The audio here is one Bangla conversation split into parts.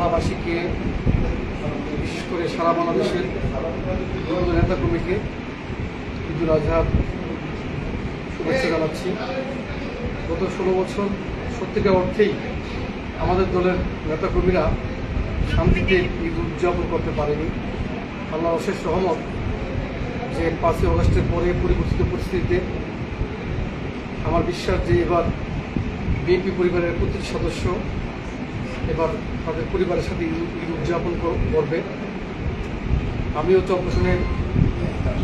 উপজেলাবাসীকে বিশেষ করে সারা বাংলাদেশের নেতাকর্মীকে ঈদুল আজহার শুভেচ্ছা জানাচ্ছি। গত 16 বছর সত্যিকার অর্থেই আমাদের দলের নেতাকর্মীরা শান্তিতে ঈদ উদযাপন করতে পারেনি। আল্লাহর অশেষ রহমত যে 5ই আগস্টের পরে পরিবর্তিত পরিস্থিতিতে আমার বিশ্বাস যে এবার বিএনপি পরিবারের প্রতিটি সদস্য এবার তাদের পরিবারের সাথে ঈদ উদযাপন করবে। আমিও চরপেশনের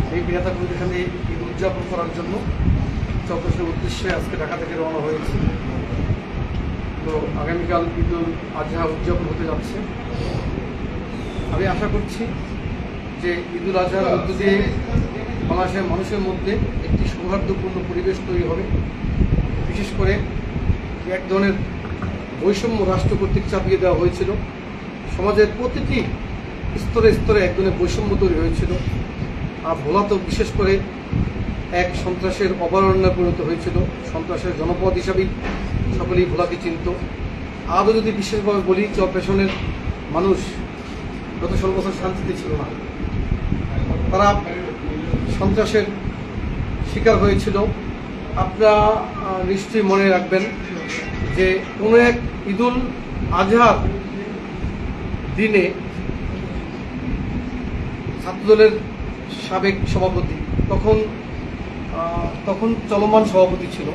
বিএনপি নেতাকর্মীদের সাথে ঈদ উদযাপন করার জন্য চরপেশনের উদ্দেশ্যে আজকে ঢাকা থেকে রওনা হয়েছি। তো আগামীকাল ঈদুল আজহা উদযাপন হতে যাচ্ছে। আমি আশা করছি যে ঈদুল আজহার মধ্য দিয়ে বাংলাদেশের মানুষের মধ্যে একটি সৌহার্দ্যপূর্ণ পরিবেশ তৈরি হবে। বিশেষ করে এক ধরনের বৈষম্য রাষ্ট্র কর্তৃক চাপিয়ে দেওয়া হয়েছিল, সমাজের প্রতিটি স্তরে স্তরে এক ধরনের বৈষম্য তৈরি হয়েছিল। আর ভোলা তো বিশেষ করে এক সন্ত্রাসের অভয়ারণ্যে পরিণত হয়েছিল। সন্ত্রাসের জনপদ হিসাবেই সকলেই ভোলাকে চিনত। আরও যদি বিশেষভাবে বলি, চরপেশনের মানুষ গত 16 বছর শান্তিতে ছিল না। তারা সন্ত্রাসের শিকার হয়েছিল। আপনারা নিশ্চয়ই মনে রাখবেন যে কোনো এক ঈদুল আজহার দিনে ছাত্রদলের সাবেক সভাপতি, তখন চলমান সভাপতি ছিল,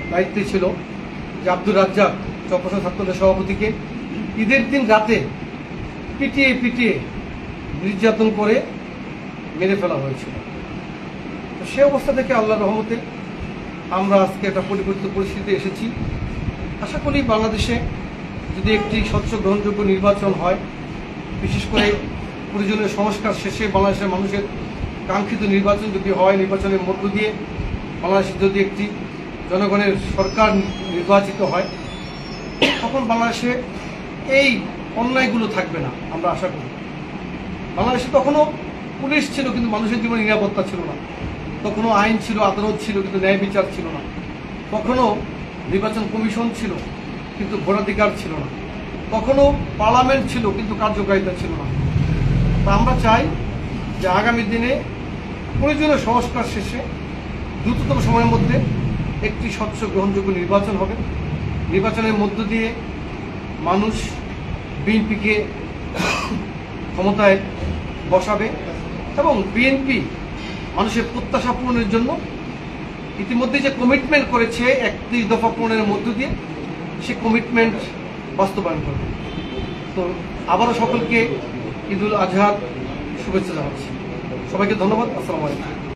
দায়িত্বে ছিল যে আব্দুর রাজ্জাক, চরপেশন ছাত্রদলের সভাপতিকে ঈদের দিন রাতে পিটিয়ে নির্যাতন করে মেরে ফেলা হয়েছিল। তো সে অবস্থা থেকে আল্লাহর রহমতে আমরা আজকে একটা পরিবর্তিত পরিস্থিতিতে এসেছি। আশা করি বাংলাদেশে যদি একটি স্বচ্ছ গ্রহণযোগ্য নির্বাচন হয়, বিশেষ করে প্রয়োজনীয় সংস্কার শেষে বাংলাদেশের মানুষের কাঙ্ক্ষিত নির্বাচন যদি হয়, নির্বাচনের মধ্য দিয়ে বাংলাদেশে যদি একটি জনগণের সরকার নির্বাচিত হয়, তখন বাংলাদেশে এই অন্যায়গুলো থাকবে না। আমরা আশা করি বাংলাদেশে তখনও পুলিশ ছিল কিন্তু মানুষের জীবনে নিরাপত্তা ছিল না, তখনও আইন ছিল, আদালত ছিল কিন্তু ন্যায় বিচার ছিল না, তখনও নির্বাচন কমিশন ছিল কিন্তু ভোটাধিকার ছিল না, তখনও পার্লামেন্ট ছিল কিন্তু কার্যকারিতা ছিল না। তা আমরা চাই যে আগামী দিনে প্রয়োজনীয় সংস্কার শেষে দ্রুততম সময়ের মধ্যে একটি স্বচ্ছ গ্রহণযোগ্য নির্বাচন হবে। নির্বাচনের মধ্য দিয়ে মানুষ বিএনপিকে ক্ষমতায় বসাবে এবং বিএনপি মানুষের প্রত্যাশা পূরণের জন্য ইতিমধ্যে যে কমিটমেন্ট করেছে 31 দফা পূরণের মধ্য দিয়ে, সে কমিটমেন্ট বাস্তবায়ন করবে। তো আবারও সকলকে ঈদুল আজহার শুভেচ্ছা জানাচ্ছি। সবাইকে ধন্যবাদ। আসসালামু আলাইকুম।